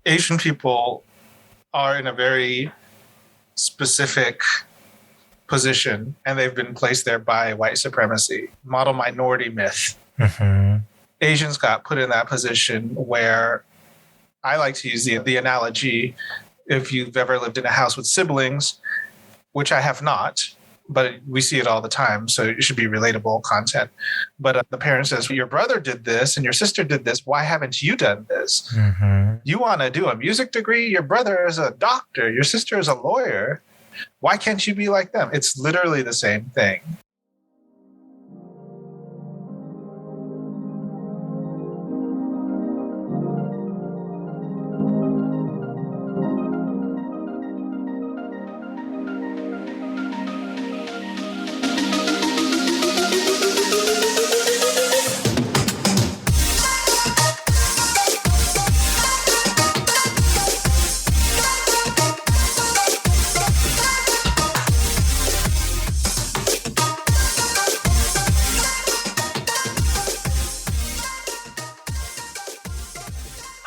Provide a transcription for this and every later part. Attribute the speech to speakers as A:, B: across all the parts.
A: Asian people are in a very specific position, and they've been placed there by white supremacy, model minority myth.
B: Mm-hmm.
A: Asians got put in that position where I like to use the analogy, if you've ever lived in a house with siblings, which I have not, but we see it all the time, so it should be relatable content. But the parent says, your brother did this and your sister did this. Why haven't you done this?
B: Mm-hmm.
A: You want to do a music degree? Your brother is a doctor. Your sister is a lawyer. Why can't you be like them? It's literally the same thing.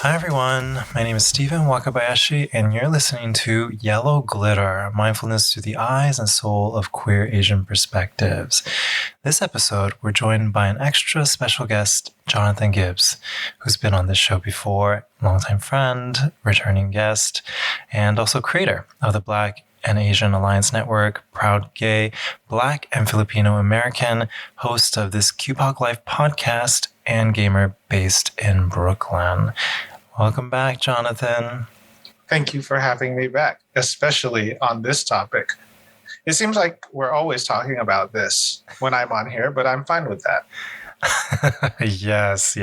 B: Hi everyone, my name is Stephen Wakabayashi, and you're listening to Yellow Glitter, Mindfulness Through the Eyes and Soul of Queer Asian Perspectives. This episode, we're joined by an extra special guest, Johnathan Gibbs, who's been on this show before, longtime friend, returning guest, and also creator of the Black and Asian Alliance Network, proud gay, Black and Filipino American, host of this QPOC Life podcast, and gamer based in Brooklyn. Welcome back, Johnathan.
A: Thank you for having me back, especially on this topic. It seems like we're always talking about this when I'm on here, but I'm fine with that.
B: Yes.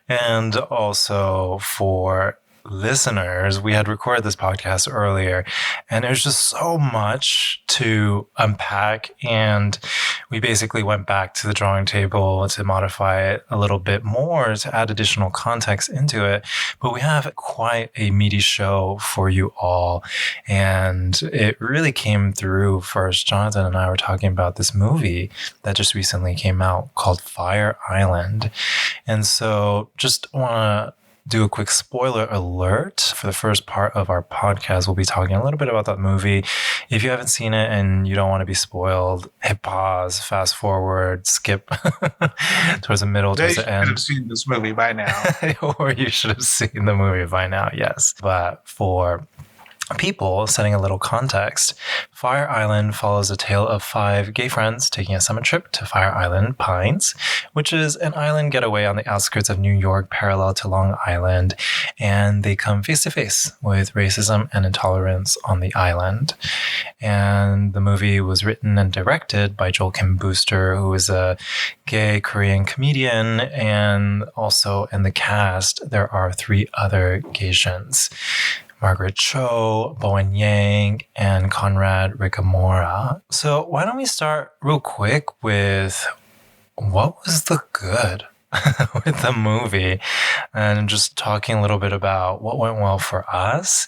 B: And also for listeners, we had recorded this podcast earlier, and there's just so much to unpack, and we basically went back to the drawing table to modify it a little bit more to add additional context into it. But we have quite a meaty show for you all, and it really came through first. Johnathan and I were talking about this movie that just recently came out called Fire Island, and so just want to do a quick spoiler alert. For the first part of our podcast, we'll be talking a little bit about that movie. If you haven't seen it and you don't want to be spoiled, hit pause, fast forward, skip towards the middle, towards the end.
A: You should have seen this movie by now.
B: Or you should have seen the movie by now, yes. But for people, setting a little context, Fire Island follows a tale of 5 gay friends taking a summer trip to Fire Island Pines, which is an island getaway on the outskirts of New York, parallel to Long Island, and they come face to face with racism and intolerance on the island. And the movie was written and directed by Joel Kim Booster, who is a gay Korean comedian, and also in the cast, there are 3 other Gaysians: Margaret Cho, Bowen Yang, and Conrad Ricamora. So why don't we start real quick with what was the good with the movie, and just talking a little bit about what went well for us.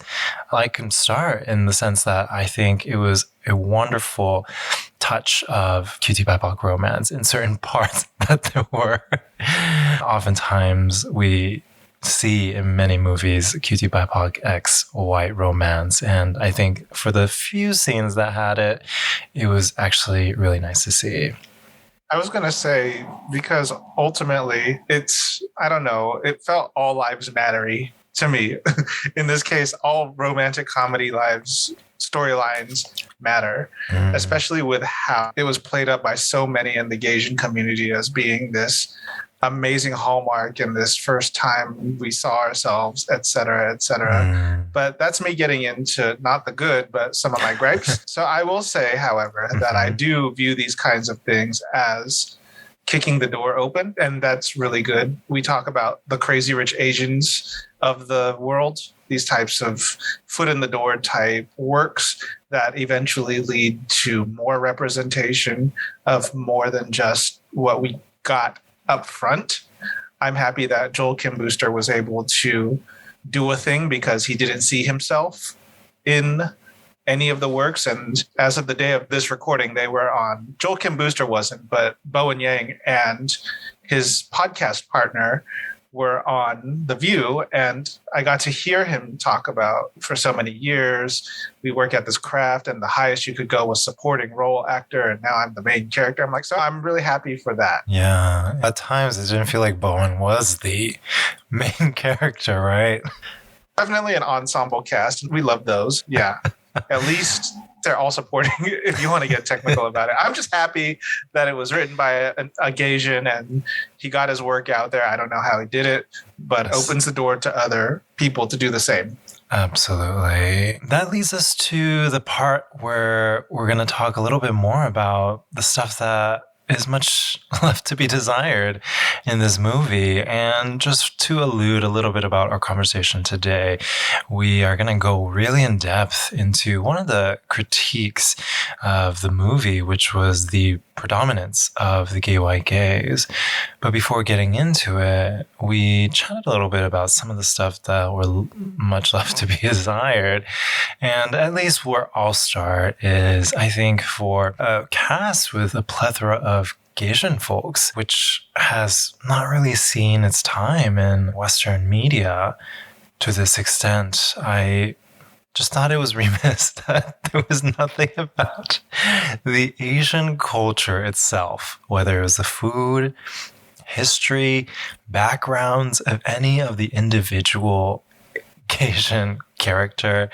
B: I can start in the sense that I think it was a wonderful touch of cutie BIPOC romance in certain parts that there were. Oftentimes we see in many movies cutie BIPOC X white romance, and I think for the few scenes that had it, it was actually really nice to see.
A: I was going to say, because ultimately it's, I don't know, it felt all lives mattery to me. In this case, all romantic comedy lives storylines matter, especially with how it was played up by so many in the Gaysian community as being this amazing hallmark and this first time we saw ourselves, et cetera, et cetera. But that's me getting into not the good, but some of my gripes. So I will say, however, that I do view these kinds of things as kicking the door open, and that's really good. We talk about the crazy rich Asians of the world, these types of foot in the door type works that eventually lead to more representation of more than just what we got up front. I'm happy that Joel Kim Booster was able to do a thing because he didn't see himself in any of the works. And as of the day of this recording, they were on. Joel Kim Booster wasn't, but Bowen Yang and his podcast partner were on The View, and I got to hear him talk about for so many years, we work at this craft, and the highest you could go was supporting role actor, and now I'm the main character. I'm like, so I'm really happy for that.
B: Yeah. At times, it didn't feel like Bowen was the main character, right?
A: Definitely an ensemble cast. We love those. Yeah. At least they're all supporting if you want to get technical about it. I'm just happy that it was written by a Gaysian and he got his work out there. I don't know how he did it, but opens the door to other people to do the same.
B: Absolutely. That leads us to the part where we're going to talk a little bit more about the stuff that is much left to be desired in this movie. And just to allude a little bit about our conversation today, we are going to go really in depth into one of the critiques of the movie, which was the predominance of the gay-white gaze. But before getting into it, we chatted a little bit about some of the stuff that were much left to be desired. And at least where I'll start is, I think, for a cast with a plethora of Gaysian folks, which has not really seen its time in Western media to this extent, I just thought it was remiss that there was nothing about the Asian culture itself, whether it was the food, history, backgrounds of any of the individual Asian character.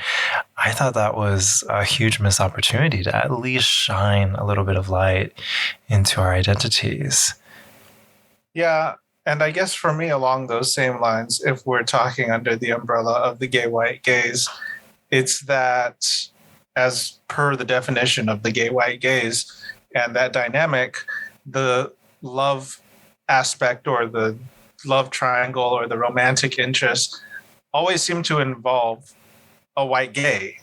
B: I thought that was a huge missed opportunity to at least shine a little bit of light into our identities.
A: Yeah. And I guess for me, along those same lines, if we're talking under the umbrella of the gay-white gaze, it's that, as per the definition of the gay-white gaze and that dynamic, the love aspect or the love triangle or the romantic interest always seem to involve a white gay.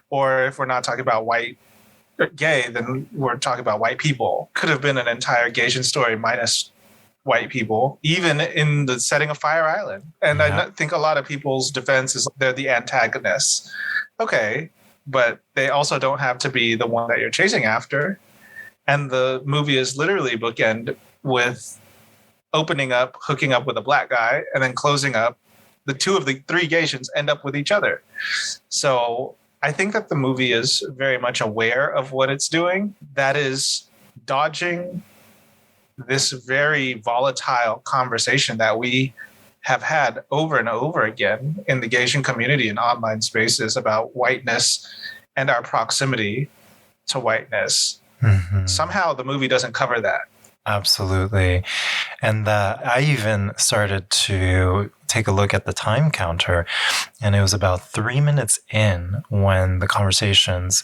A: Or if we're not talking about white gay, then we're talking about white people. Could have been an entire Gaysian story minus white people, even in the setting of Fire Island. And yeah. I think a lot of people's defense is they're the antagonists. Okay, but they also don't have to be the one that you're chasing after. And the movie is literally bookend with opening up, hooking up with a black guy, and then closing up. The two of the three Gaysians end up with each other. So I think that the movie is very much aware of what it's doing. That is dodging this very volatile conversation that we have had over and over again in the Gaysian community and online spaces about whiteness and our proximity to whiteness. Mm-hmm. Somehow the movie doesn't cover that.
B: Absolutely. And I even started to take a look at the time counter, and it was about 3 minutes in when the conversations,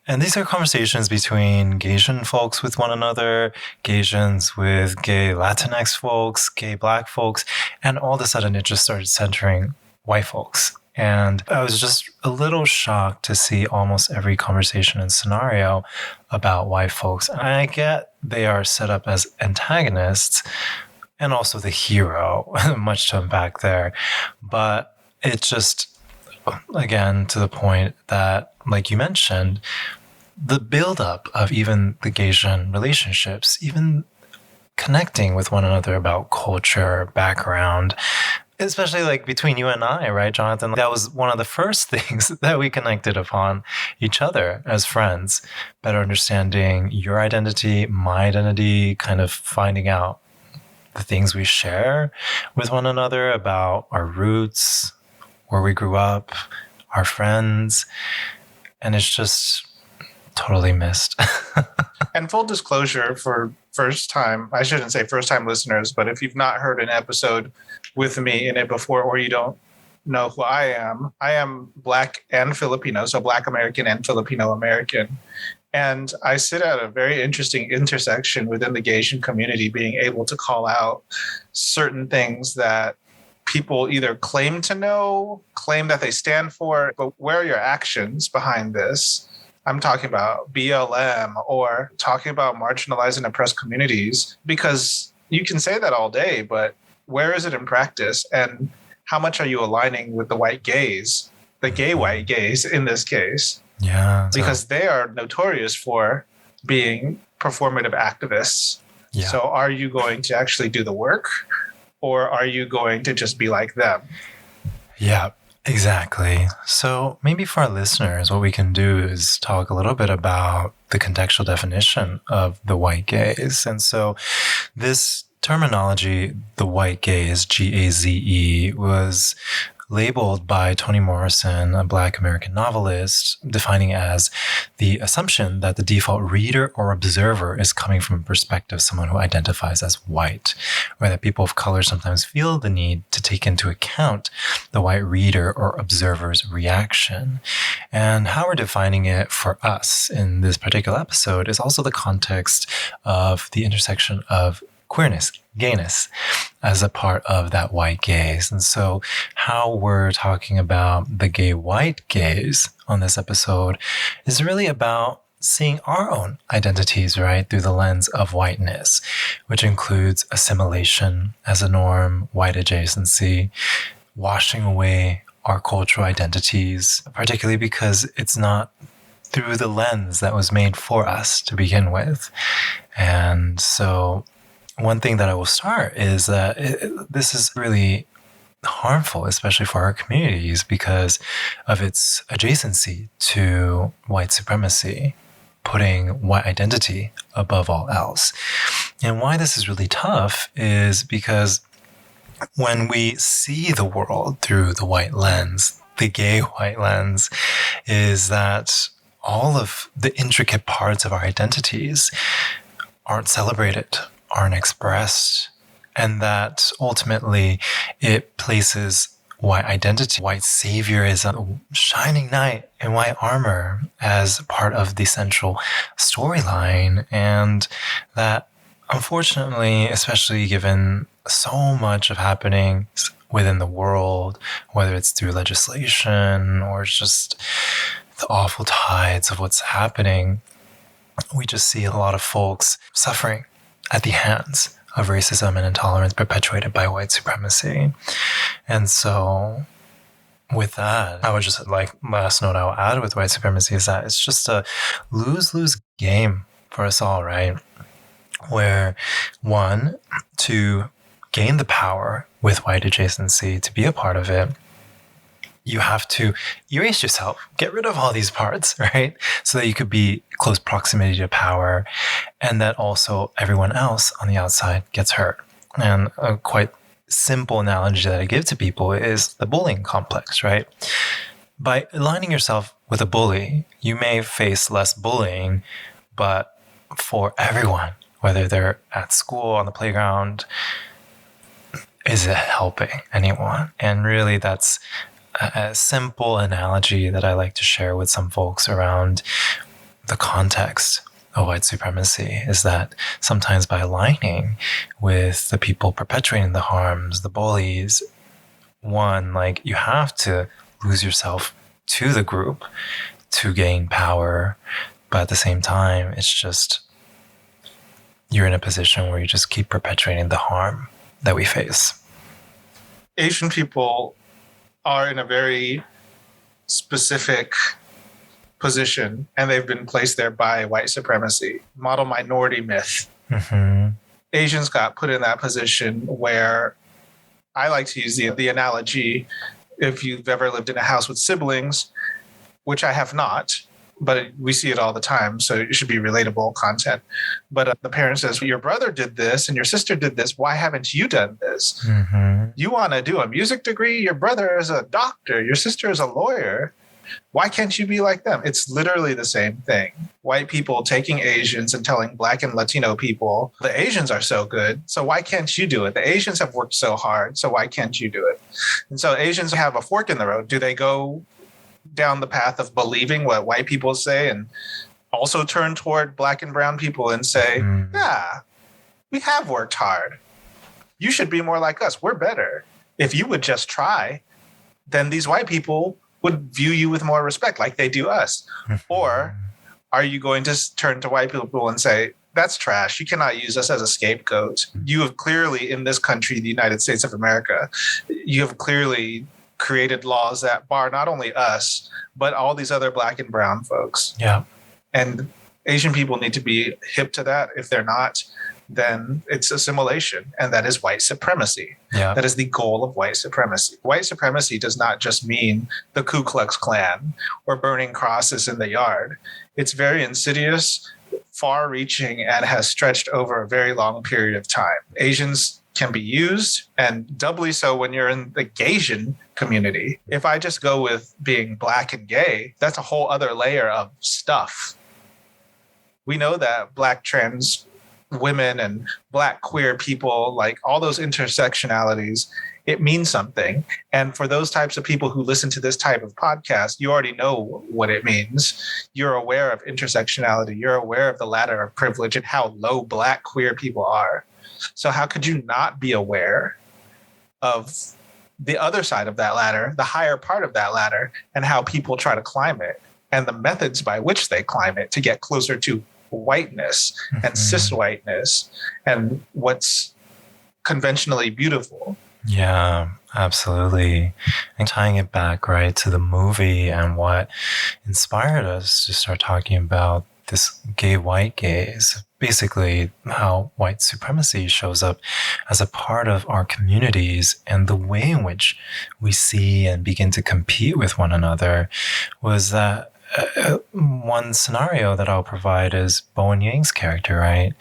B: and these are conversations between Gaysian folks with one another, Gaysians with gay Latinx folks, gay black folks, and all of a sudden it just started centering white folks. And I was just a little shocked to see almost every conversation and scenario about white folks. And I get they are set up as antagonists and also the hero, much to unpack there. But it just, again, to the point that, like you mentioned, the buildup of even the Gaysian relationships, even connecting with one another about culture, background, especially like between you and I, right, Johnathan? That was one of the first things that we connected upon each other as friends, better understanding your identity, my identity, kind of finding out the things we share with one another about our roots, where we grew up, our friends. And it's just totally missed.
A: And full disclosure for I shouldn't say first time listeners, but if you've not heard an episode with me in it before, or you don't know who I am Black and Filipino, so Black American and Filipino American. And I sit at a very interesting intersection within the Gaysian community, being able to call out certain things that people either claim to know, claim that they stand for, but where are your actions behind this? I'm talking about BLM or talking about marginalized and oppressed communities, because you can say that all day, but where is it in practice? And how much are you aligning with the white gaze, the gay white gaze in this case?
B: Yeah.
A: Because they are notorious for being performative activists. Yeah. So are you going to actually do the work? or are you going to just be like them?
B: Yeah, exactly. So maybe for our listeners, what we can do is talk a little bit about the contextual definition of the white gaze. And so this terminology, the white gaze, Gaze, was labeled by Toni Morrison, a Black American novelist, defining it as the assumption that the default reader or observer is coming from a perspective of someone who identifies as white, or that people of color sometimes feel the need to take into account the white reader or observer's reaction. And how we're defining it for us in this particular episode is also the context of the intersection of queerness, gayness, as a part of that white gaze. And so how we're talking about the gay white gaze on this episode is really about seeing our own identities, right, through the lens of whiteness, which includes assimilation as a norm, white adjacency, washing away our cultural identities, particularly because it's not through the lens that was made for us to begin with. And so one thing that I will start is that this is really harmful, especially for our communities, because of its adjacency to white supremacy, putting white identity above all else. And why this is really tough is because when we see the world through the white lens, the gay white lens, is that all of the intricate parts of our identities aren't celebrated, aren't expressed, and that ultimately it places white identity, white savior is a shining knight in white armor as part of the central storyline. And that, unfortunately, especially given so much of happening within the world, whether it's through legislation or just the awful tides of what's happening, we just see a lot of folks suffering at the hands of racism and intolerance perpetuated by white supremacy. And so with that, I would just last note I'll add with white supremacy is that it's just a lose-lose game for us all, right? Where one, to gain the power with white adjacency, to be a part of it, you have to erase yourself, get rid of all these parts, right? So that you could be close proximity to power, and that also everyone else on the outside gets hurt. And a quite simple analogy that I give to people is the bullying complex, right? By aligning yourself with a bully, you may face less bullying, but for everyone, whether they're at school, on the playground, is it helping anyone? And really that's a simple analogy that I like to share with some folks around the context of white supremacy is that sometimes by aligning with the people perpetuating the harms, the bullies, one, you have to lose yourself to the group to gain power. But at the same time, it's just you're in a position where you just keep perpetuating the harm that we face.
A: Asian people are in a very specific position, and they've been placed there by white supremacy. Model minority myth.
B: Mm-hmm.
A: Asians got put in that position where I like to use the analogy, if you've ever lived in a house with siblings, which I have not, but we see it all the time, so it should be relatable content. But the parent says, your brother did this and your sister did this. Why haven't you done this?
B: Mm-hmm.
A: You want to do a music degree? Your brother is a doctor. Your sister is a lawyer. Why can't you be like them? It's literally the same thing. White people taking Asians and telling Black and Latino people, the Asians are so good, so why can't you do it? The Asians have worked so hard, so why can't you do it? And so Asians have a fork in the road. Do they go down the path of believing what white people say and also turn toward Black and brown people and say, yeah, we have worked hard. You should be more like us. We're better. If you would just try, then these white people would view you with more respect like they do us. Or are you going to turn to white people and say, that's trash. You cannot use us as a scapegoat. You have clearly, in this country, the United States of America, you have clearly created laws that bar not only us, but all these other Black and brown folks.
B: Yeah.
A: And Asian people need to be hip to that. If they're not, then it's assimilation. And that is white supremacy.
B: Yeah.
A: That is the goal of white supremacy. White supremacy does not just mean the Ku Klux Klan or burning crosses in the yard. It's very insidious, far reaching, and has stretched over a very long period of time. Asians can be used, and doubly so when you're in the Gaysian community. If I just go with being Black and gay, that's a whole other layer of stuff. We know that Black trans women and Black queer people, like all those intersectionalities, it means something. And for those types of people who listen to this type of podcast, you already know what it means. You're aware of intersectionality. You're aware of the ladder of privilege and how low Black queer people are. So how could you not be aware of the other side of that ladder, the higher part of that ladder, and how people try to climb it and the methods by which they climb it to get closer to whiteness and cis whiteness and what's conventionally beautiful?
B: Yeah, absolutely. And tying it back right to the movie and what inspired us to start talking about this gay white gaze, basically how white supremacy shows up as a part of our communities and the way in which we see and begin to compete with one another, was that one scenario that I'll provide is Bowen Yang's character, right?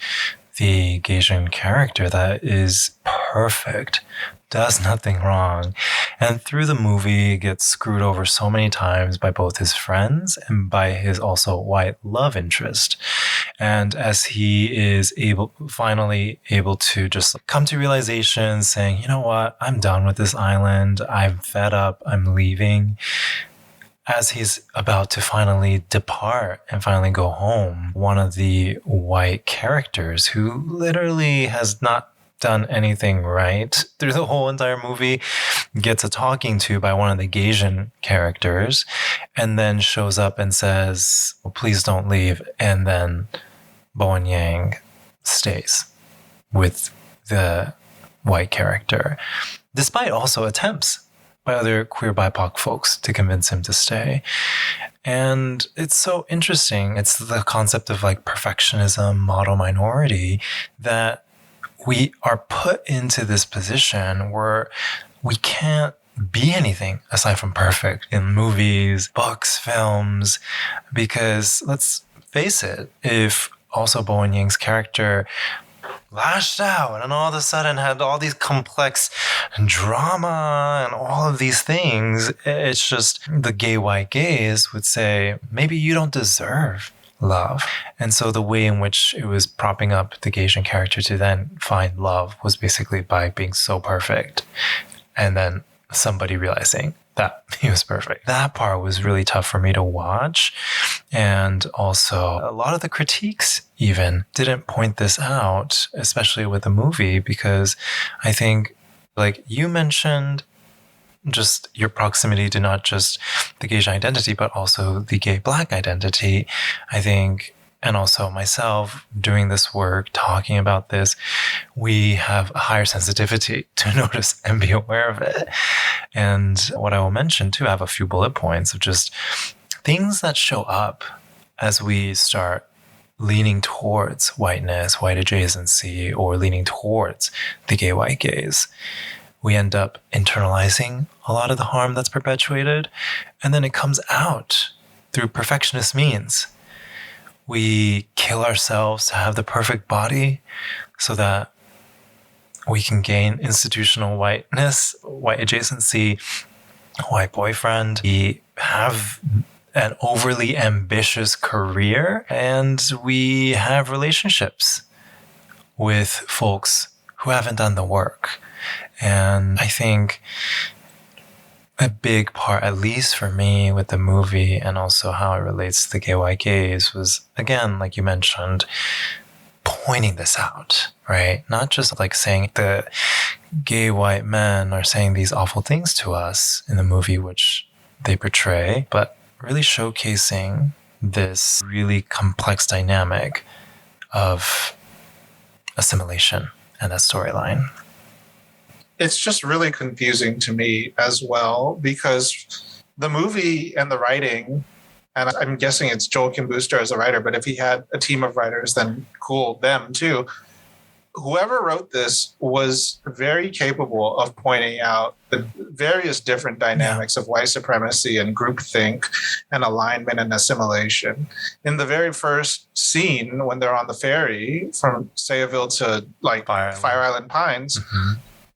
B: The Gaysian character that is perfect, does nothing wrong, and through the movie gets screwed over so many times by both his friends and by his also white love interest. And as he is finally able to just come to realization, saying, you know what, I'm done with this island, I'm fed up, I'm leaving. As he's about to finally depart and finally go home, one of the white characters who literally has not done anything right through the whole entire movie gets a talking to by one of the Gaysian characters and then shows up and says, please don't leave. And then Bowen Yang stays with the white character, despite also attempts by other queer BIPOC folks to convince him to stay. And it's so interesting. It's the concept of like perfectionism, model minority, that we are put into this position where we can't be anything aside from perfect in movies, books, films, because let's face it, if also Bowen Yang's character lashed out and all of a sudden had all these complex drama and all of these things, it's just the gay white gaze would say, maybe you don't deserve love. And so the way in which it was propping up the Gaysian character to then find love was basically by being so perfect and then somebody realizing that he was perfect. That part was really tough for me to watch. And also a lot of the critiques even didn't point this out, especially with the movie, because I think, like you mentioned, just your proximity to not just the Gaysian identity, but also the gay Black identity, I think, and also myself doing this work, talking about this, we have a higher sensitivity to notice and be aware of it. And what I will mention too, I have a few bullet points of just things that show up as we start leaning towards whiteness, white adjacency, or leaning towards the gay white gaze. We end up internalizing a lot of the harm that's perpetuated, and then it comes out through perfectionist means. We kill ourselves to have the perfect body so that we can gain institutional whiteness, white adjacency, white boyfriend. We have an overly ambitious career, and we have relationships with folks who haven't done the work. And I think a big part, at least for me, with the movie and also how it relates to the gay white gaze was, again, like you mentioned, pointing this out, right? Not just like saying the gay white men are saying these awful things to us in the movie, which they portray, but really showcasing this really complex dynamic of assimilation and that storyline.
A: It's just really confusing to me as well, because the movie and the writing, and I'm guessing it's Joel Kim Booster as a writer, but if he had a team of writers, then cool, them too. whoever wrote this was very capable of pointing out the various different dynamics of white supremacy and groupthink and alignment and assimilation. In the very first scene, when they're on the ferry from Sayaville to like Fire Island Pines,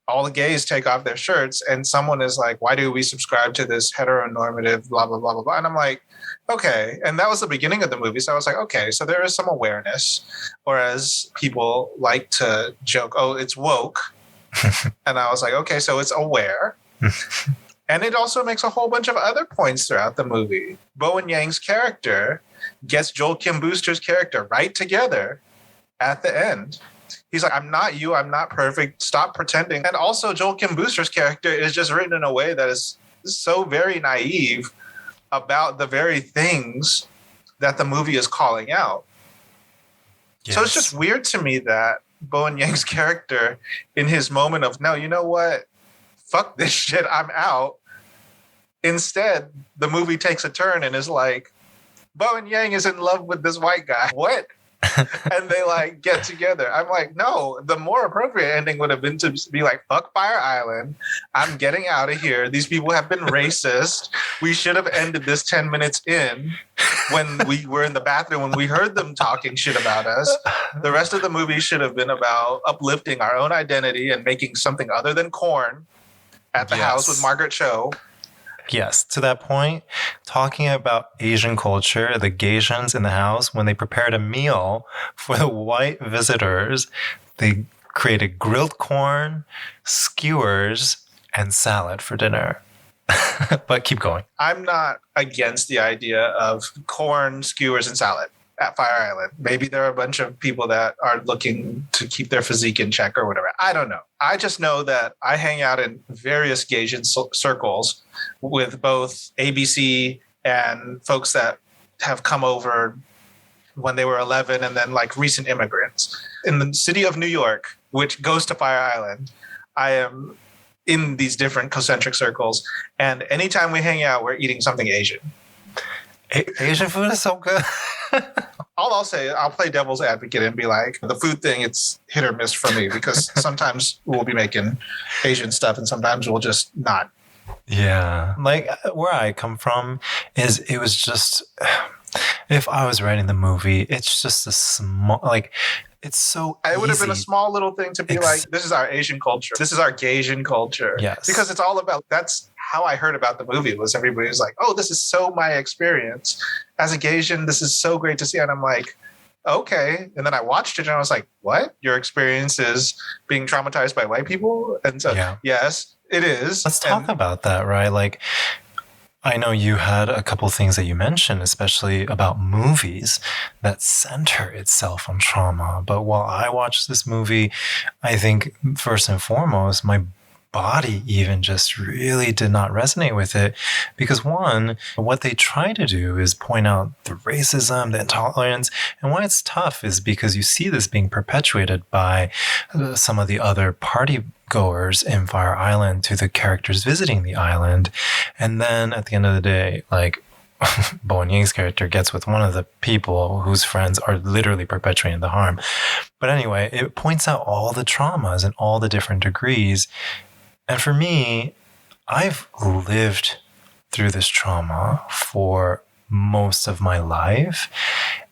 A: all the gays take off their shirts and someone is like, why do we subscribe to this heteronormative blah, blah, blah, blah, blah. And I'm like, okay. And that was the beginning of the movie. So I was like, okay, so there is some awareness. Whereas people like to joke, oh, it's woke. And I was like, okay, so it's aware. And it also makes a whole bunch of other points throughout the movie. Bowen Yang's character gets Joel Kim Booster's character right together at the end. He's like, I'm not you. I'm not perfect. Stop pretending. And also Joel Kim Booster's character is just written in a way that is so very naive about the very things that the movie is calling out. Yes. So it's just weird to me that Bowen Yang's character in his moment of, no, you know what? Fuck this shit. I'm out. Instead, the movie takes a turn and is like, Bowen Yang is in love with this white guy. What? And they like get together. I'm like, no, the more appropriate ending would have been to be like, fuck Fire Island. I'm getting out of here. These people have been racist. We should have ended this 10 minutes in when we were in the bathroom, when we heard them talking shit about us. The rest of the movie should have been about uplifting our own identity and making something other than corn at the house with Margaret Cho.
B: Yes, to that point, talking about Asian culture, the Gaysians in the house, when they prepared a meal for the white visitors, they created grilled corn, skewers, and salad for dinner. But keep going.
A: I'm not against the idea of corn, skewers, and salad at Fire Island. Maybe there are a bunch of people that are looking to keep their physique in check or whatever. I don't know. I just know that I hang out in various Gaysian circles with both ABC and folks that have come over when they were 11 and then like recent immigrants. In the city of New York, which goes to Fire Island, I am in these different concentric circles. And anytime we hang out, we're eating something Asian.
B: Asian food is so good.
A: All I'll say, I'll play devil's advocate and be like, the food thing, it's hit or miss for me because sometimes we'll be making Asian stuff and sometimes we'll just not.
B: Yeah. Like where I come from is it was just, if I was writing the movie, it's just a small, like, it's so
A: It would have been a small little thing to be like, this is our Asian culture. This is our Gaysian culture.
B: Yes.
A: Because it's all about, that's how I heard about the movie was everybody was like, oh, this is so my experience. As a Gaysian, this is so great to see. And I'm like, okay. And then I watched it and I was like, what? Your experience is being traumatized by white people? And so, yes, it is.
B: Let's talk about that, right? Like, I know you had a couple things that you mentioned, especially about movies that center itself on trauma. But while I watched this movie, I think first and foremost, my body even just really did not resonate with it because one, what they try to do is point out the racism, the intolerance, and why it's tough is because you see this being perpetuated by some of the other party goers in Fire Island to the characters visiting the island. And then at the end of the day, like Bowen Yang's character gets with one of the people whose friends are literally perpetuating the harm. But anyway, it points out all the traumas and all the different degrees. And for me, I've lived through this trauma for most of my life.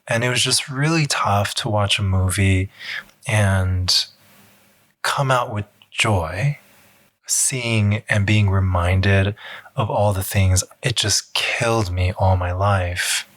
B: And it was just really tough to watch a movie and come out with joy, seeing and being reminded of all the things. It just killed me all my life.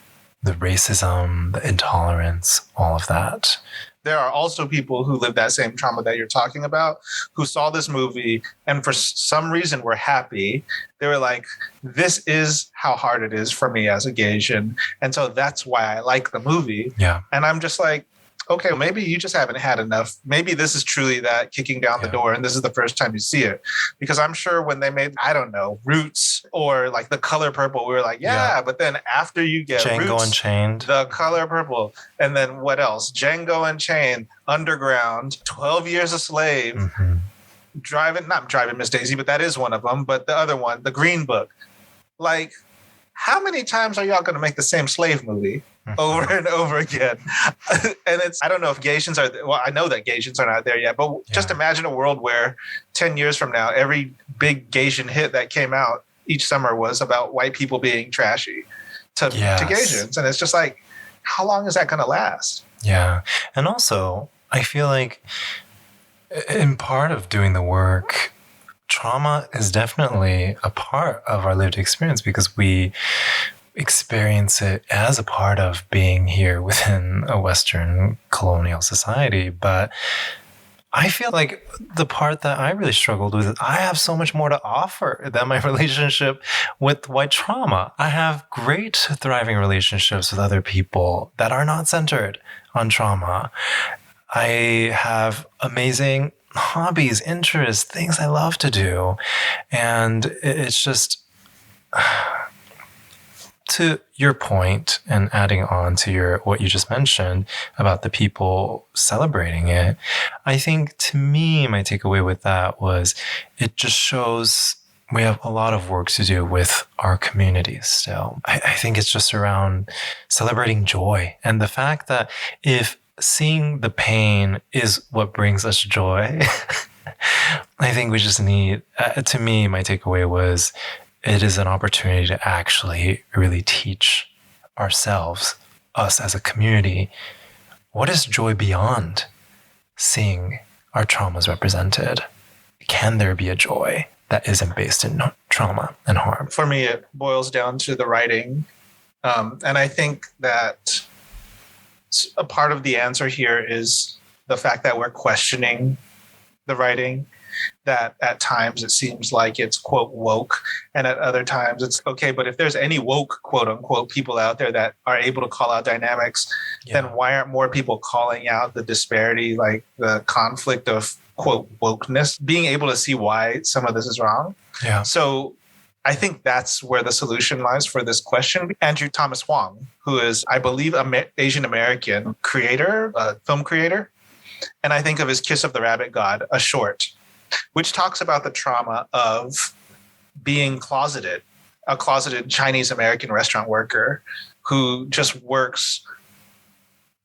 B: The racism, the intolerance, all of that.
A: There are also people who live that same trauma that you're talking about, who saw this movie and for some reason were happy. They were like, this is how hard it is for me as a Gaysian. And so that's why I like the movie.
B: Yeah.
A: And I'm just like, okay, maybe you just haven't had enough. Maybe this is truly that kicking down the door and this is the first time you see it. Because I'm sure when they made, I don't know, Roots or like The Color Purple, we were like, but then after you get
B: Django
A: Roots,
B: Unchained,
A: The Color Purple, and then what else? Django Unchained, Underground, 12 Years a Slave, not Driving Miss Daisy, but that is one of them. But the other one, The Green Book. Like, how many times are y'all going to make the same slave movie over and over again? And I don't know if Gaijins well, I know that Gaijins are not there yet, but just imagine a world where 10 years from now, every big Gaijin hit that came out each summer was about white people being trashy to Gaijins. And it's just like, how long is that going to last?
B: Yeah. And also, I feel like in part of doing the work, trauma is definitely a part of our lived experience because we experience it as a part of being here within a Western colonial society. But I feel like the part that I really struggled with is I have so much more to offer than my relationship with white trauma. I have great, thriving relationships with other people that are not centered on trauma. I have amazing hobbies, interests, things I love to do. And it's just, to your point and adding on to what you just mentioned about the people celebrating it, I think to me, my takeaway with that was it just shows we have a lot of work to do with our communities still. I think it's just around celebrating joy and the fact that if seeing the pain is what brings us joy, I think we just need, to me, my takeaway was it is an opportunity to actually really teach ourselves, us as a community, what is joy beyond seeing our traumas represented? Can there be a joy that isn't based in trauma and harm?
A: For me, it boils down to the writing. And I think that a part of the answer here is the fact that we're questioning the writing, that at times it seems like it's, quote, woke, and at other times it's okay. But if there's any woke, quote unquote, people out there that are able to call out dynamics, then why aren't more people calling out the disparity, like the conflict of, quote, wokeness, being able to see why some of this is wrong?
B: Yeah.
A: So I think that's where the solution lies for this question. Andrew Thomas Wong, who is, I believe, Asian American creator, film creator. And I think of his Kiss of the Rabbit God, a short, which talks about the trauma of being closeted, a closeted Chinese American restaurant worker who just works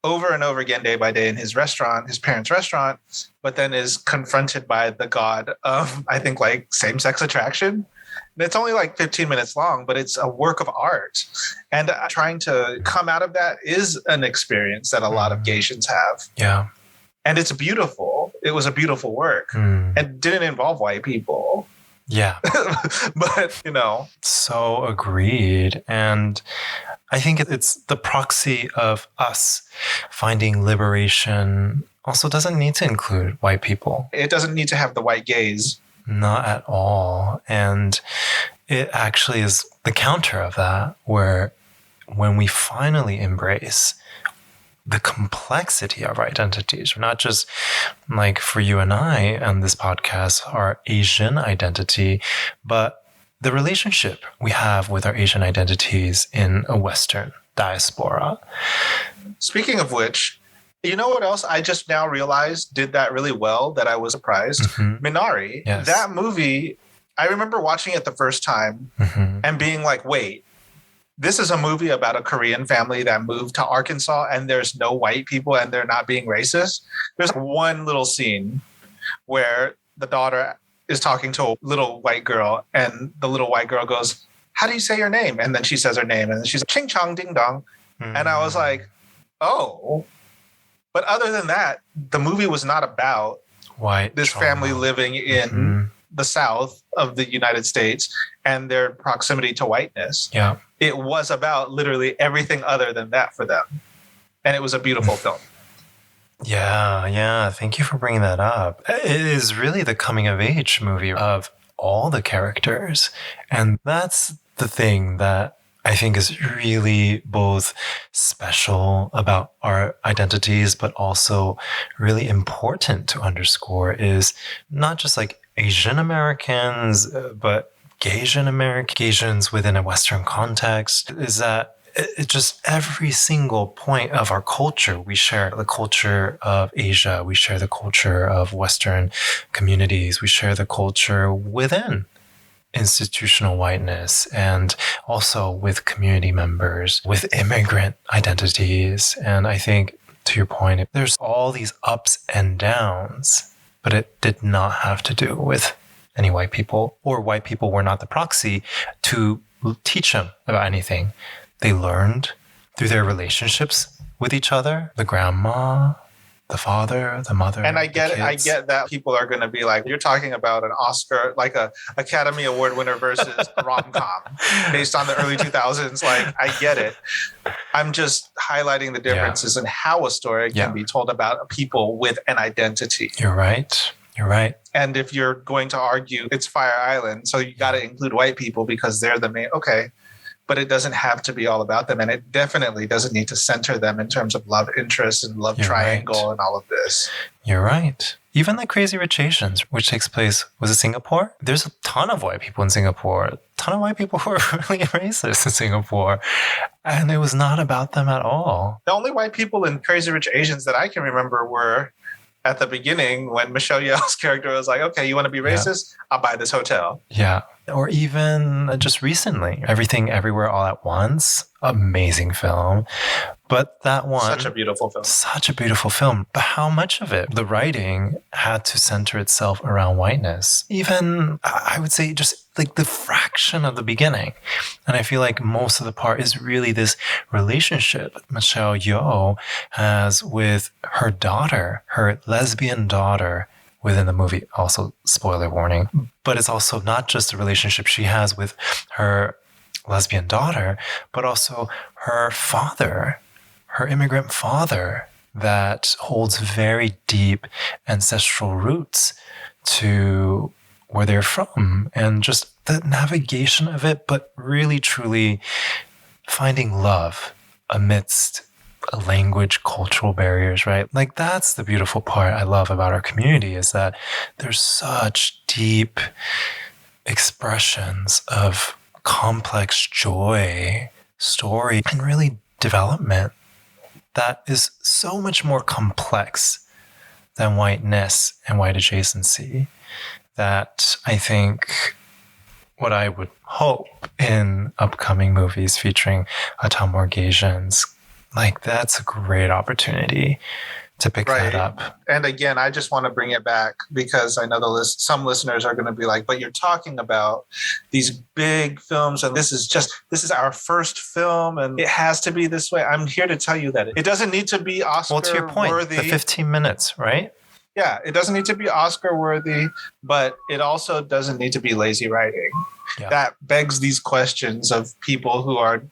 A: over and over again, day by day in his restaurant, his parents' restaurant, but then is confronted by the god of, I think, like same-sex attraction. And it's only like 15 minutes long, but it's a work of art. And trying to come out of that is an experience that a lot of Gaijins have.
B: Yeah.
A: And it's beautiful. It was a beautiful work and didn't involve white people.
B: Yeah.
A: But,
B: So agreed. And I think it's the proxy of us finding liberation also doesn't need to include white people.
A: It doesn't need to have the white gaze.
B: Not at all. And it actually is the counter of that, where when we finally embrace the complexity of our identities, not just like for you and I on this podcast, our Asian identity, but the relationship we have with our Asian identities in a Western diaspora.
A: Speaking of which, you know what else I just now realized did that really well that I was surprised? Minari.
B: Yes.
A: That movie, I remember watching it the first time and being like, wait, this is a movie about a Korean family that moved to Arkansas and there's no white people and they're not being racist. There's one little scene where the daughter is talking to a little white girl and the little white girl goes, "How do you say your name?" And then she says her name and then she's like, "Ching chong ding dong." And I was like, oh. But other than that, the movie was not about this family living in the South of the United States and their proximity to whiteness.
B: Yeah.
A: It was about literally everything other than that for them. And it was a beautiful film.
B: Yeah. Thank you for bringing that up. It is really the coming of age movie of all the characters. And that's the thing that I think is really both special about our identities, but also really important to underscore is not just like Asian Americans, but Gaijins within a Western context, is that it just every single point of our culture, we share the culture of Asia, we share the culture of Western communities, we share the culture within institutional whiteness and also with community members, with immigrant identities. And I think, to your point, there's all these ups and downs, but it did not have to do with any white people, or white people were not the proxy to teach them about anything. They learned through their relationships with each other, the grandma, the father, the mother.
A: And I get that people are going to be like, you're talking about an Oscar, like a Academy Award winner versus a rom-com based on the early 2000s. Like, I get it. I'm just highlighting the differences in how a story can be told about people with an identity.
B: You're right. You're right.
A: And if you're going to argue it's Fire Island, so you got to include white people because they're the main, okay. But it doesn't have to be all about them. And it definitely doesn't need to center them in terms of love interest and love triangle and all of this.
B: You're right. Even like Crazy Rich Asians, which takes place, was it Singapore? There's a ton of white people in Singapore. A ton of white people who are really racist in Singapore. And it was not about them at all.
A: The only white people in Crazy Rich Asians that I can remember were at the beginning when Michelle Yeoh's character was like, okay, you want to be racist? I'll buy this hotel.
B: Yeah. Or even just recently, Everything Everywhere All at Once. Amazing film. But that one...
A: Such a beautiful film.
B: Such a beautiful film. But how much of it? The writing had to center itself around whiteness. Even, I would say, just like the fraction of the beginning. And I feel like most of the part is really this relationship Michelle Yeoh has with her daughter, her lesbian daughter, within the movie. Also, spoiler warning. But it's also not just the relationship she has with her lesbian daughter, but also her father, her immigrant father, that holds very deep ancestral roots to where they're from, and just the navigation of it, but really truly finding love amidst language, cultural barriers, right? Like, that's the beautiful part I love about our community, is that there's such deep expressions of complex joy, story, and really development that is so much more complex than whiteness and white adjacency, that I think what I would hope in upcoming movies featuring Atamorgasians, like, that's a great opportunity to pick that up. And
A: again, I just want to bring it back because I know some listeners are going to be like, but you're talking about these big films and this is our first film and it has to be this way. I'm here to tell you that it doesn't need to be Oscar worthy.
B: Well, to your point, the 15 minutes, right?
A: Yeah, it doesn't need to be Oscar worthy, but it also doesn't need to be lazy writing. Yeah. That begs these questions of people who are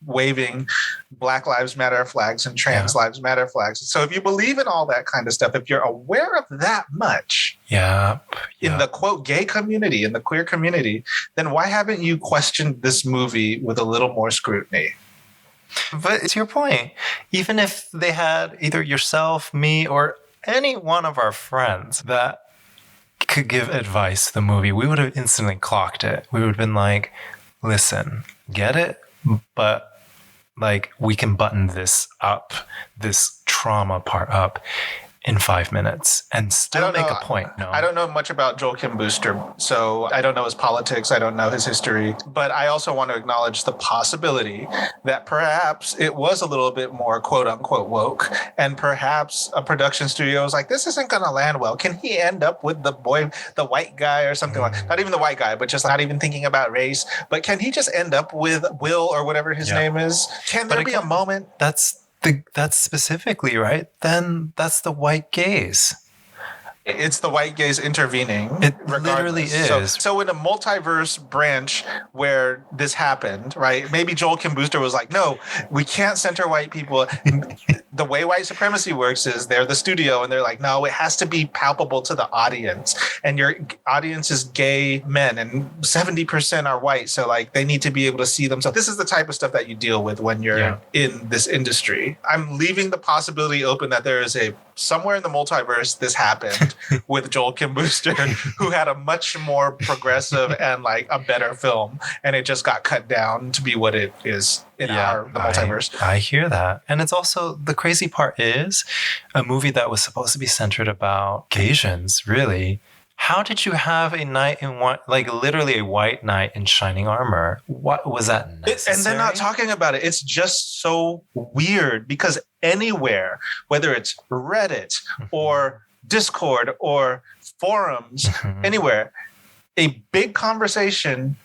A: waving Black Lives Matter flags and Trans Lives Matter flags. So if you believe in all that kind of stuff, if you're aware of that much in the quote gay community, in the queer community, then why haven't you questioned this movie with a little more scrutiny?
B: But to your point, even if they had either yourself, me, or any one of our friends that could give advice to the movie, we would have instantly clocked it. We would have been like, listen, get it, but like, we can button this up, this trauma part up in 5 minutes and still make a point. No,
A: I don't know much about Joel Kim Booster, so I don't know his politics. I don't know his history, but I also want to acknowledge the possibility that perhaps it was a little bit more quote unquote woke, and perhaps a production studio was like, this isn't going to land well. Can he end up with the white guy or something like, not even the white guy, but just not even thinking about race, but can he just end up with Will or whatever his name is? Can there be a moment?
B: That's specifically, right? Then that's the white gaze.
A: It's the white gaze intervening.
B: It literally is.
A: So in a multiverse branch where this happened, right? Maybe Joel Kim Booster was like, no, we can't center white people. The way white supremacy works is they're the studio and they're like, no, it has to be palpable to the audience. And your audience is gay men and 70% are white. So like they need to be able to see themselves. This is the type of stuff that you deal with when you're in this industry. I'm leaving the possibility open that there is somewhere in the multiverse this happened with Joel Kim Booster, who had a much more progressive and like a better film, and it just got cut down to be what it is in the multiverse.
B: I hear that. And it's also, the crazy part is, a movie that was supposed to be centered about Asians really How did you have a knight in white, like literally a white knight in shining armor? What was that necessary?
A: And they're not talking about it. It's just so weird because anywhere, whether it's Reddit or Discord or forums, anywhere, a big conversation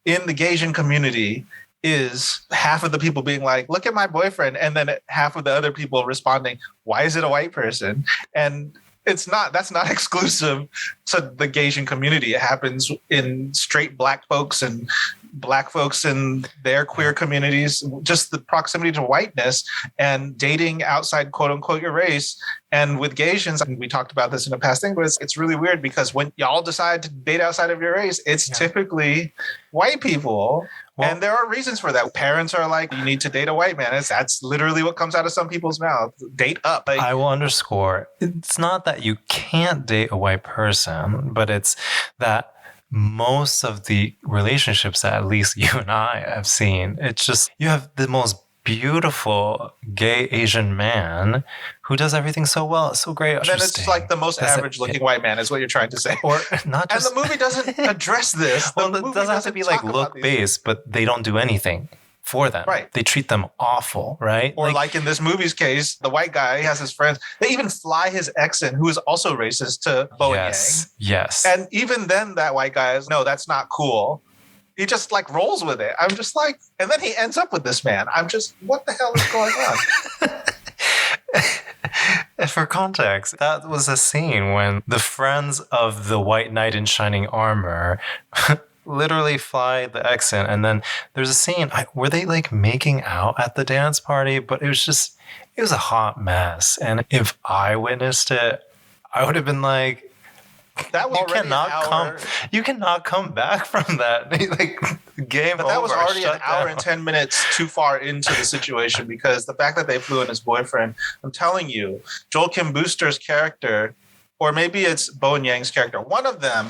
A: in the Gaysian community is half of the people being like, look at my boyfriend. And then half of the other people responding, why is it a white person? And that's not exclusive to the Gaysian community. It happens in straight black folks and black folks in their queer communities, just the proximity to whiteness and dating outside quote unquote your race. And with Gaysians, and we talked about this in a past thing, but it's really weird because when y'all decide to date outside of your race, it's typically white people. Well, and there are reasons for that. Parents are like, you need to date a white man. That's literally what comes out of some people's mouth. Date up. Like,
B: I will underscore, it's not that you can't date a white person, but it's that most of the relationships that at least you and I have seen, it's just you have the most beautiful gay Asian man who does everything so well. It's so great.
A: And then it's like the most average looking white man is what you're trying to say.
B: Or not just.
A: And the movie doesn't address this.
B: Well, it doesn't have to be like look based, but they don't do anything for them.
A: Right.
B: They treat them awful, right?
A: Or like in this movie's case, the white guy, he has his friends. They even fly his ex in, who is also racist, to Bowen Yang.
B: Yes.
A: And even then that white guy is, no, that's not cool. He just like rolls with it. I'm just like, and then he ends up with this man. I'm just, what the hell is going on?
B: For context, that was a scene when the friends of the white knight in shining armor literally fly the ex in, and then there's a scene were they like making out at the dance party? But it was a hot mess. And if I witnessed it, I would have been like,
A: that was
B: you cannot come back from that. Like, game
A: but
B: over.
A: That was already an hour and 10 minutes too far into the situation, because the fact that they flew in his boyfriend, I'm telling you, Joel Kim Booster's character, or maybe it's Bowen Yang's character, one of them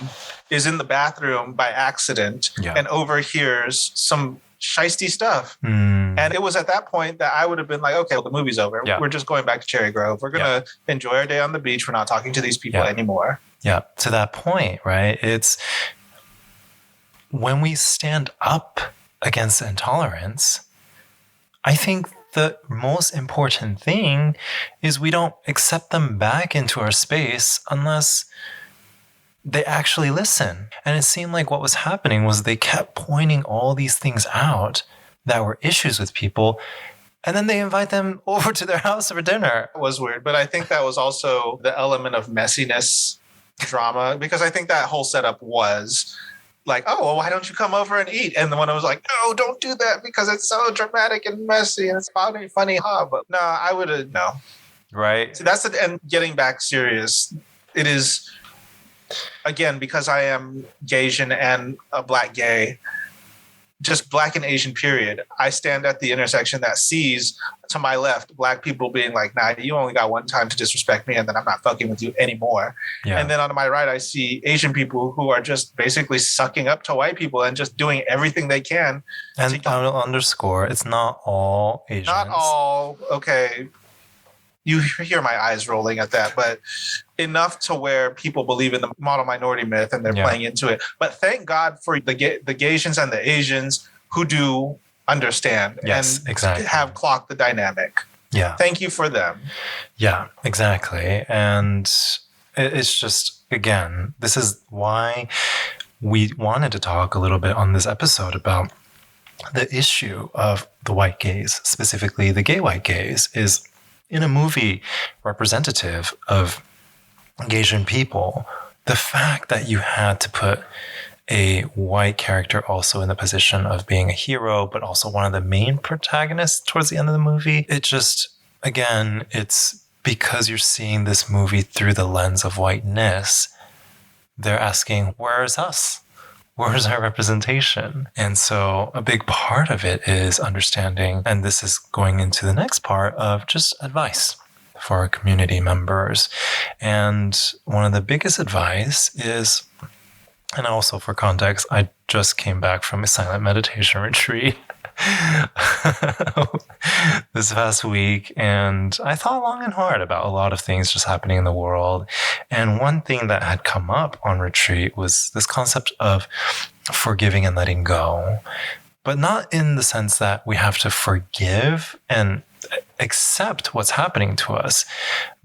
A: is in the bathroom by accident and overhears some shiesty stuff. And it was at that point that I would have been like, okay, well, the movie's over. Yeah. We're just going back to Cherry Grove. We're going to enjoy our day on the beach. We're not talking to these people anymore.
B: Yeah, to that point, right? It's when we stand up against intolerance, I think the most important thing is we don't accept them back into our space unless they actually listen. And it seemed like what was happening was they kept pointing all these things out that were issues with people, and then they invite them over to their house for dinner.
A: It was weird, but I think that was also the element of messiness, drama, because I think that whole setup was like, oh, well, why don't you come over and eat? And the one I was like, no, don't do that because it's so dramatic and messy and it's funny, huh? But no, I would have, no.
B: Right.
A: So that's it. And getting back serious, it is, again, because I am Gaysian and a Black gay, just Black and Asian period, I stand at the intersection that sees to my left Black people being like, nah, you only got one time to disrespect me and then I'm not fucking with you anymore. Yeah. And then on my right, I see Asian people who are just basically sucking up to white people and just doing everything they can.
B: And I'll underscore, it's not all Asians.
A: Not all, okay. You hear my eyes rolling at that, but enough to where people believe in the model minority myth and they're playing into it. But thank God for the Gaysians and the Asians who do understand and have clocked the dynamic.
B: Yeah.
A: Thank you for them.
B: Yeah, exactly. And it's just, again, this is why we wanted to talk a little bit on this episode about the issue of the white gaze, specifically the gay white gaze, is in a movie representative of Asian people, the fact that you had to put a white character also in the position of being a hero, but also one of the main protagonists towards the end of the movie, it just, again, it's because you're seeing this movie through the lens of whiteness. They're asking, where's us? Where's our representation? And so a big part of it is understanding, and this is going into the next part of just advice for our community members. And one of the biggest advice is, and also for context, I just came back from a silent meditation retreat. this past week, and I thought long and hard about a lot of things just happening in the world. And one thing that had come up on retreat was this concept of forgiving and letting go, but not in the sense that we have to forgive and accept what's happening to us,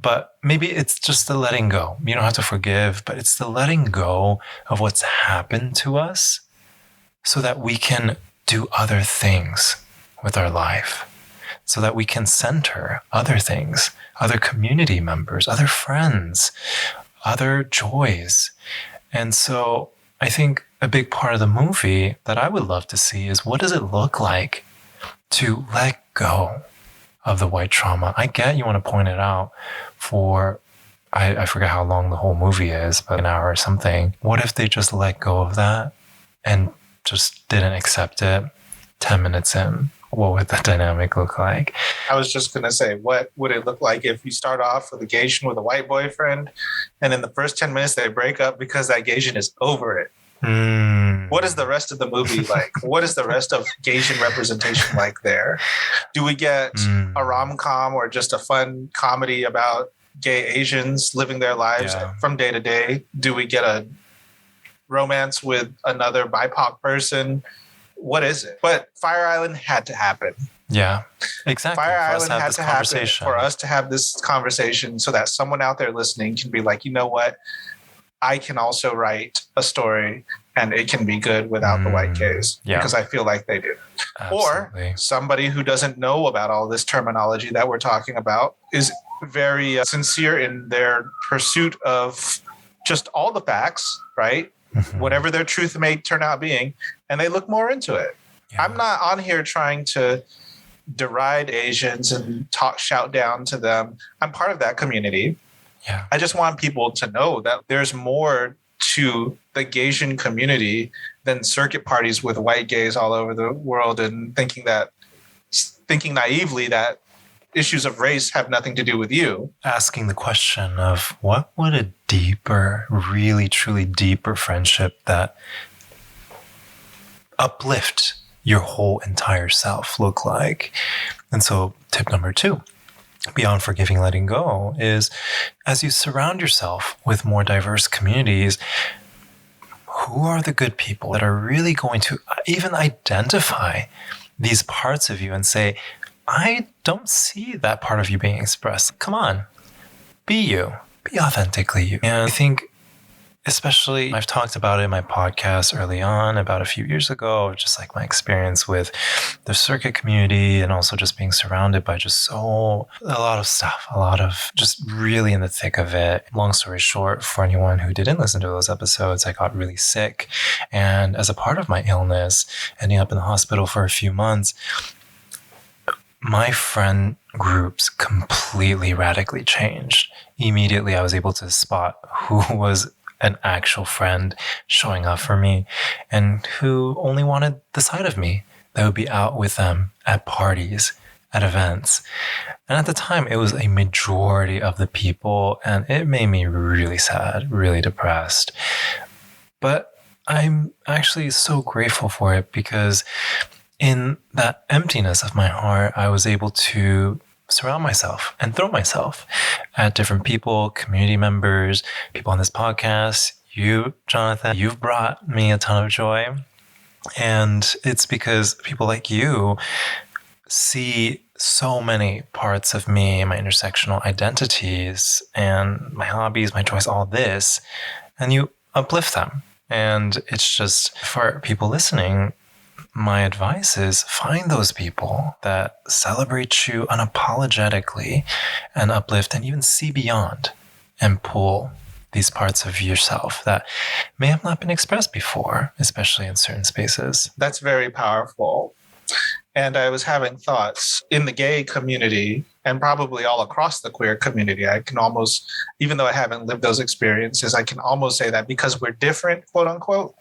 B: but maybe it's just the letting go. You don't have to forgive, but it's the letting go of what's happened to us so that we can do other things with our life, so that we can center other things, other community members, other friends, other joys. And so I think a big part of the movie that I would love to see is, what does it look like to let go of the white trauma? I get you want to point it out for, I forget how long the whole movie is, but an hour or something. What if they just let go of that and just didn't accept it 10 minutes in? What would that dynamic look like?
A: I was just going to say, what would it look like if you start off with a Gaysian with a white boyfriend, and in the first 10 minutes they break up because that Gaysian is over it? What is the rest of the movie like? What is the rest of Gaysian representation like there? Do we get a rom-com or just a fun comedy about gay Asians living their lives from day to day? Do we get a romance with another BIPOC person? What is it? But Fire Island had to happen.
B: Yeah, exactly.
A: Fire Island had to happen for us to have this conversation so that someone out there listening can be like, you know what? I can also write a story and it can be good without the white gaze, because I feel like they do. Absolutely. Or somebody who doesn't know about all this terminology that we're talking about is very sincere in their pursuit of just all the facts, right? Whatever their truth may turn out being, and they look more into it. Yeah. I'm not on here trying to deride Asians and shout down to them. I'm part of that community. Yeah. I just want people to know that there's more to the Gaysian community than circuit parties with white gays all over the world and thinking naively that issues of race have nothing to do with you.
B: Asking the question of, what would a deeper, really, truly deeper friendship that uplift your whole entire self look like? And so tip number 2, beyond forgiving, letting go, is as you surround yourself with more diverse communities, who are the good people that are really going to even identify these parts of you and say, I don't see that part of you being expressed. Come on, be you, be authentically you. And I think, especially, I've talked about it in my podcast early on, about a few years ago, just like my experience with the circuit community and also just being surrounded by just a lot of stuff, a lot of just really in the thick of it. Long story short, for anyone who didn't listen to those episodes, I got really sick. And as a part of my illness, ending up in the hospital for a few months, my friend groups completely radically changed. Immediately, I was able to spot who was an actual friend showing up for me and who only wanted the side of me that would be out with them at parties, at events. And at the time, it was a majority of the people, and it made me really sad, really depressed. But I'm actually so grateful for it, because in that emptiness of my heart, I was able to surround myself and throw myself at different people, community members, people on this podcast. You, Johnathan, you've brought me a ton of joy. And it's because people like you see so many parts of me, my intersectional identities and my hobbies, my joys, all this, and you uplift them. And it's just, for people listening, my advice is find those people that celebrate you unapologetically and uplift and even see beyond and pull these parts of yourself that may have not been expressed before, especially in certain spaces.
A: That's very powerful. And I was having thoughts in the gay community and probably all across the queer community. I can almost, even though I haven't lived those experiences, I can almost say that because we're different, quote unquote,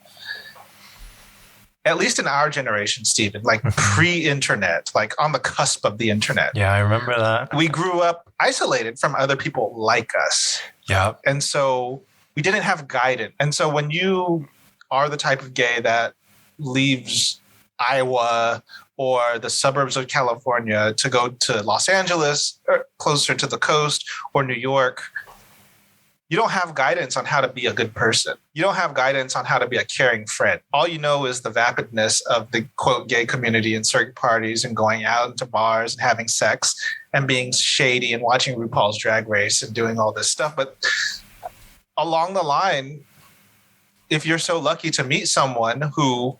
A: at least in our generation, Stephen, like pre-internet, like on the cusp of the internet.
B: Yeah, I remember that.
A: We grew up isolated from other people like us.
B: Yeah.
A: And so we didn't have guidance. And so when you are the type of gay that leaves Iowa or the suburbs of California to go to Los Angeles, or closer to the coast, or New York, you don't have guidance on how to be a good person. You don't have guidance on how to be a caring friend. All you know is the vapidness of the quote gay community and circuit parties and going out into bars and having sex and being shady and watching RuPaul's Drag Race and doing all this stuff. But along the line, if you're so lucky to meet someone who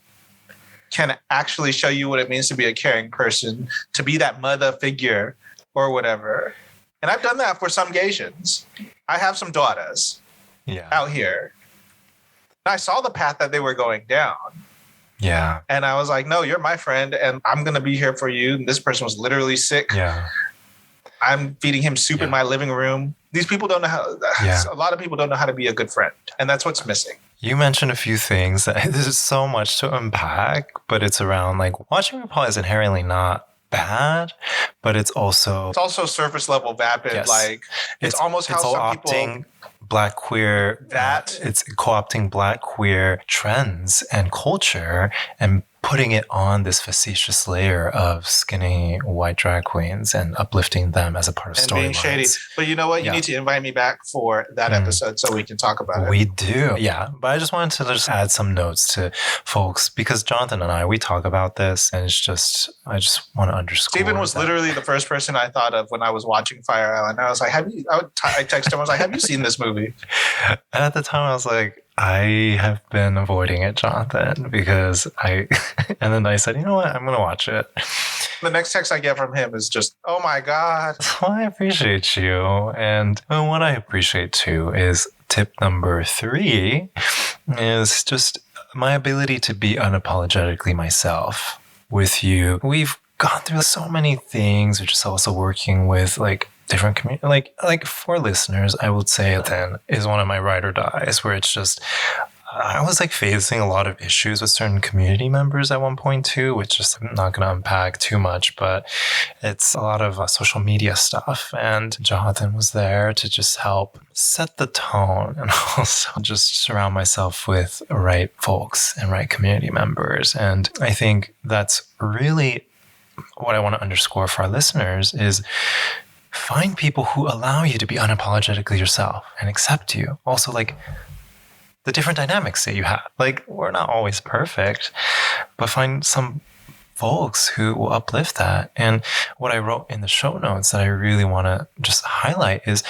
A: can actually show you what it means to be a caring person, to be that mother figure or whatever. And I've done that for some Gaysians. I have some daughters out here. And I saw the path that they were going down.
B: Yeah.
A: And I was like, no, you're my friend and I'm going to be here for you. And this person was literally sick.
B: Yeah.
A: I'm feeding him soup in my living room. These people don't know how, a lot of people don't know how to be a good friend. And that's what's missing.
B: You mentioned a few things that there's so much to unpack, but it's around like watching RuPaul is inherently not bad, but it's also
A: surface level vapid. Yes. Like it's almost how some people
B: Black queer it's co-opting Black queer trends and culture and putting it on this facetious layer of skinny white drag queens and uplifting them as a part of storylines. And being shady.
A: But you know what? You need to invite me back for that episode so we can talk about it.
B: We do. Yeah. But I just wanted to just add some notes to folks because Johnathan and I, we talk about this and it's just, I just want to underscore.
A: Stephen was literally the first person I thought of when I was watching Fire Island. I was like, I texted him, I was like, have you seen this movie?
B: And at the time I was like, I have been avoiding it, Johnathan, because and then I said, you know what, I'm going to watch it.
A: The next text I get from him is just, oh my God.
B: Well, I appreciate you. And what I appreciate too is tip number 3 is just my ability to be unapologetically myself with you. We've gone through so many things, which is also working with like different community, like for listeners, I would say then is one of my ride or dies where it's just, I was like facing a lot of issues with certain community members at one point too, which just I'm not going to unpack too much, but it's a lot of social media stuff. And Johnathan was there to just help set the tone and also just surround myself with right folks and right community members. And I think that's really what I want to underscore for our listeners is find people who allow you to be unapologetically yourself and accept you. Also, like the different dynamics that you have. Like, we're not always perfect, but find some folks who will uplift that. And what I wrote in the show notes that I really want to just highlight is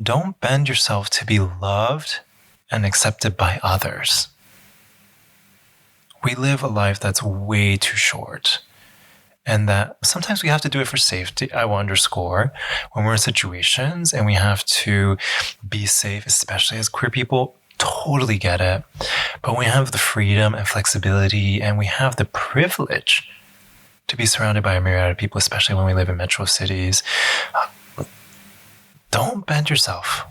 B: don't bend yourself to be loved and accepted by others. We live a life that's way too short. And that sometimes we have to do it for safety. I will underscore when we're in situations and we have to be safe, especially as queer people, totally get it. But we have the freedom and flexibility and we have the privilege to be surrounded by a myriad of people, especially when we live in metro cities. Don't bend yourself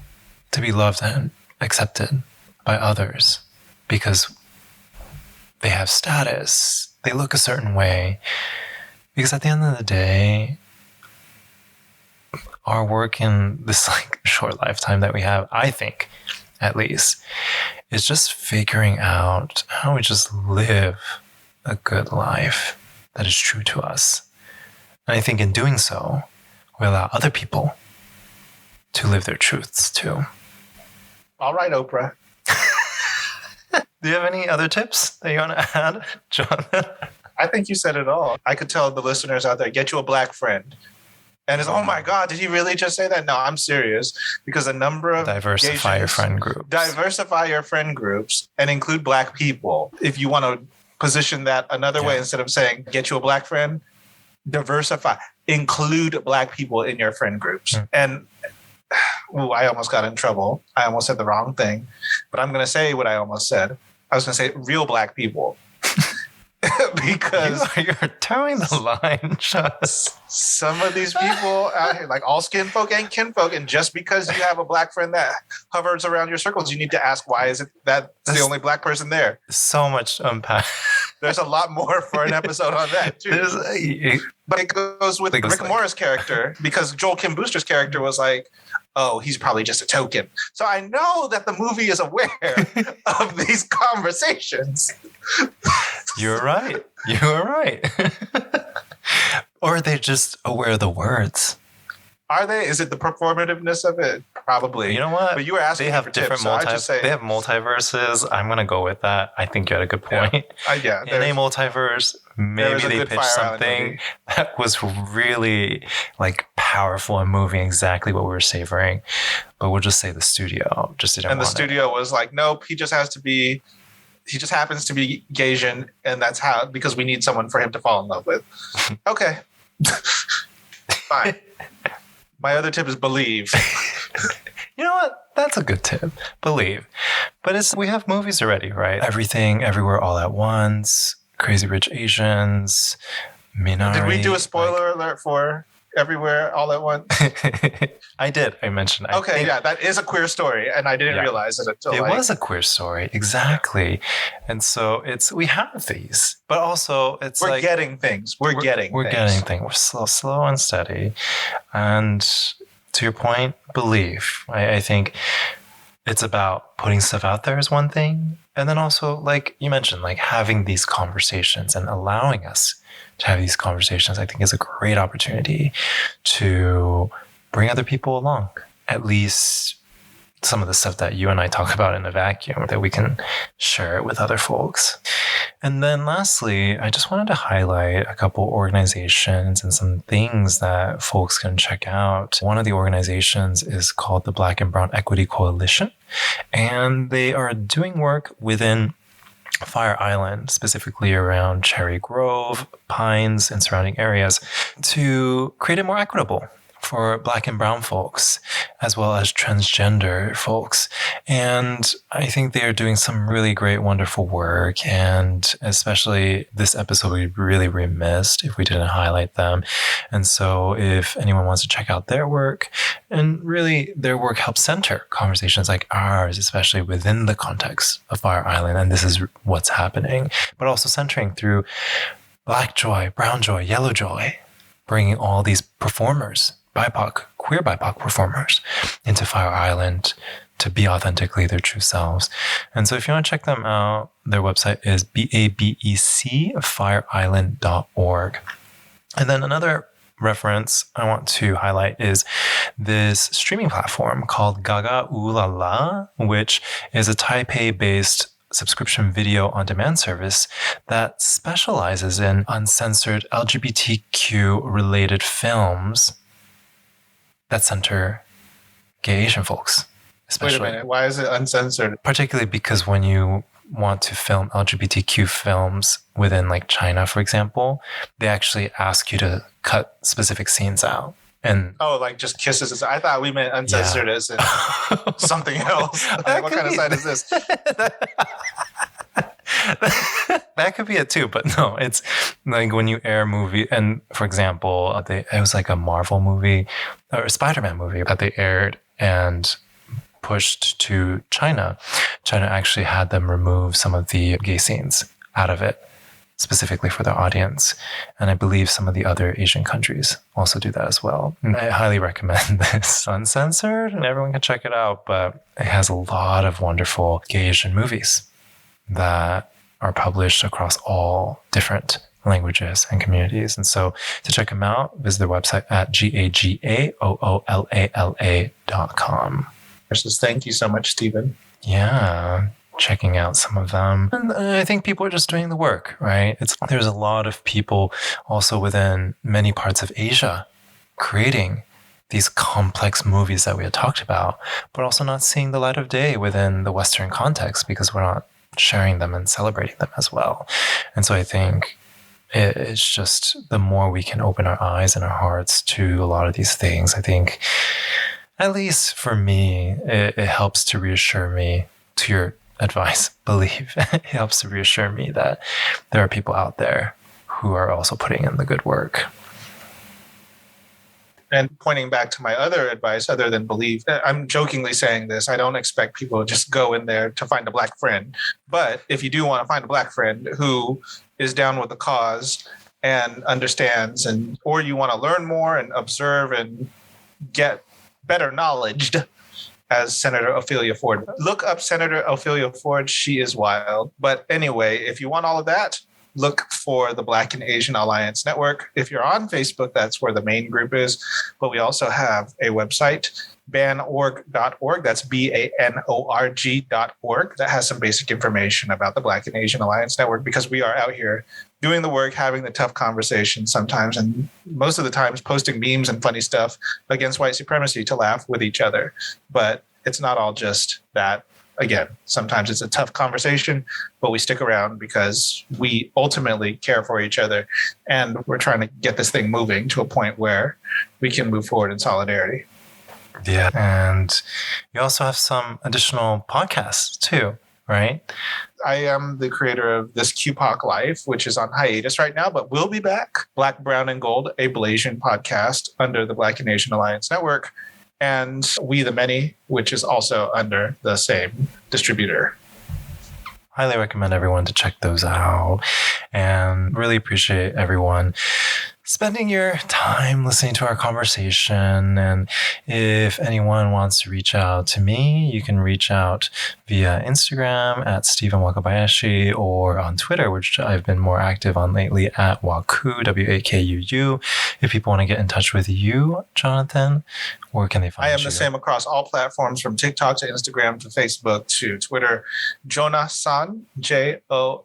B: to be loved and accepted by others because they have status, they look a certain way. Because at the end of the day, our work in this like short lifetime that we have, I think, at least, is just figuring out how we just live a good life that is true to us. And I think in doing so, we allow other people to live their truths too.
A: All right, Oprah.
B: Do you have any other tips that you want to add, Jonathan?
A: I think you said it all. I could tell the listeners out there, get you a Black friend. And it's, oh my God, did he really just say that? No, I'm serious. Because a number of
B: diversify your friend groups.
A: Diversify your friend groups and include Black people. If you want to position that another way, instead of saying, get you a Black friend, diversify. Include Black people in your friend groups. And I almost got in trouble. I almost said the wrong thing. But I'm going to say what I almost said. I was going to say real Black people. Because
B: you're towing the line,
A: some of these people out here, like all skin folk ain't kinfolk, and just because you have a Black friend that hovers around your circles, you need to ask why is it that's the only Black person there?
B: So much to unpack.
A: There's a lot more for an episode on that too. But it goes with the Rick Morris character, because Joel Kim Booster's character was like, oh, he's probably just a token. So I know that the movie is aware of these conversations.
B: You're right. You're right. Or are they just aware of the words?
A: Are they? Is it the performativeness of it? Probably.
B: You know what?
A: But you were asking
B: they have
A: for
B: different
A: tips, so
B: they have multiverses. I'm gonna go with that. I think you had a good point.
A: Yeah,
B: in a multiverse, maybe they pitched something that was really like powerful and moving, exactly what we were savoring. But we'll just say the studio just didn't.
A: And the studio was like, nope, he just happens to be Gaysian, and that's how, because we need someone for him to fall in love with. Okay. Fine. My other tip is believe.
B: You know what? That's a good tip. Believe. But we have movies already, right? Everything, Everywhere, All at Once, Crazy Rich Asians, Minari.
A: Did we do a spoiler alert for Everywhere, All at Once?
B: I did. I mentioned.
A: Okay, yeah, that is a queer story, and I didn't realize it until
B: it was a queer story, exactly. And so we have these, but also we're
A: getting things. We're getting things.
B: We're slow and steady. And to your point, believe. I think it's about putting stuff out there is one thing, and then also, like you mentioned, like having these conversations and allowing us to have these conversations, I think is a great opportunity to bring other people along. At least some of the stuff that you and I talk about in a vacuum, that we can share it with other folks. And then lastly, I just wanted to highlight a couple organizations and some things that folks can check out. One of the organizations is called the Black and Brown Equity Coalition, and they are doing work within Fire Island, specifically around Cherry Grove, Pines, and surrounding areas, to create it more equitable for Black and Brown folks, as well as transgender folks. And I think they are doing some really great, wonderful work. And especially this episode, we'd be really remiss if we didn't highlight them. And so if anyone wants to check out their work, and really their work helps center conversations like ours, especially within the context of Fire Island. And this is what's happening, but also centering through Black joy, brown joy, yellow joy, bringing all these performers, BIPOC, queer BIPOC performers into Fire Island to be authentically their true selves. And so if you want to check them out, their website is BABECfireisland.org. And then another reference I want to highlight is this streaming platform called Gaga Ooh La La, which is a Taipei-based subscription video on demand service that specializes in uncensored LGBTQ related films that center gay Asian folks. Especially.
A: Wait a minute, why is it uncensored?
B: Particularly because when you want to film LGBTQ films within like China, for example, they actually ask you to cut specific scenes out. And
A: like just kisses. I thought we meant uncensored as in something else. Like, what kind of site is this?
B: That could be it too, but no, it's like when you air a movie, and for example, it was like a Marvel movie or a Spider-Man movie that they aired and pushed to China. China actually had them remove some of the gay scenes out of it, specifically for their audience. And I believe some of the other Asian countries also do that as well. And I highly recommend this. Uncensored, and everyone can check it out, but it has a lot of wonderful gay Asian movies that are published across all different languages and communities. And so to check them out, visit their website at GAGAOOLALA.com.
A: Thank you so much, Stephen.
B: Yeah, checking out some of them. And I think people are just doing the work, right? There's a lot of people also within many parts of Asia creating these complex movies that we had talked about, but also not seeing the light of day within the Western context because we're not sharing them and celebrating them as well. And so I think it's just the more we can open our eyes and our hearts to a lot of these things, I think, at least for me, it helps to reassure me, to your advice, believe. It helps to reassure me that there are people out there who are also putting in the good work.
A: And pointing back to my other advice, other than believe, I'm jokingly saying this. I don't expect people to just go in there to find a Black friend. But if you do want to find a Black friend who is down with the cause and understands, or you want to learn more and observe and get better knowledged as Senator Ophelia Ford. Look up Senator Ophelia Ford. She is wild. But anyway, if you want all of that, look for the Black and Asian Alliance Network. If you're on Facebook, that's where the main group is. But we also have a website, banorg.org. That's BANORG.org. That has some basic information about the Black and Asian Alliance Network, because we are out here doing the work, having the tough conversations sometimes, and most of the times posting memes and funny stuff against white supremacy to laugh with each other. But it's not all just that. Again, sometimes it's a tough conversation, but we stick around because we ultimately care for each other, and we're trying to get this thing moving to a point where we can move forward in solidarity.
B: Yeah. And you also have some additional podcasts too, right?
A: I am the creator of This QPOC Life, which is on hiatus right now, but we'll be back. Black, Brown, and Gold, a Blasian podcast under the Black and Asian Alliance Network, and We the Many, which is also under the same distributor.
B: Highly recommend everyone to check those out, and really appreciate everyone spending your time listening to our conversation. And if anyone wants to reach out to me, you can reach out via Instagram at Stephen Wakabayashi, or on Twitter, which I've been more active on lately, at Waku, WAKUU. If people want to get in touch with you, Johnathan, where can they find you?
A: I am the same across all platforms, from TikTok to Instagram to Facebook to Twitter. Johnathan, JONAHSAHN.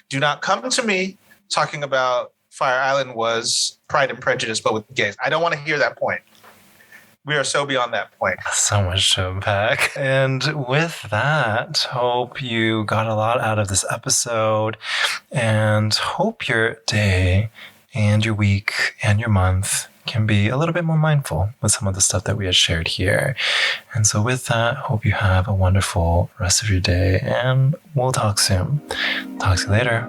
A: Do not come to me talking about Fire Island was Pride and Prejudice, but with gays. I don't want to hear that point. We are so beyond that point.
B: So much to unpack. And with that, hope you got a lot out of this episode, and hope your day and your week and your month can be a little bit more mindful with some of the stuff that we had shared here. And so with that, hope you have a wonderful rest of your day, and we'll talk soon. Talk to you later.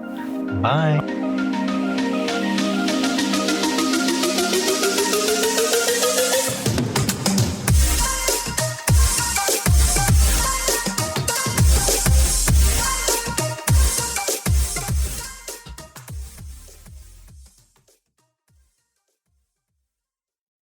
B: Bye.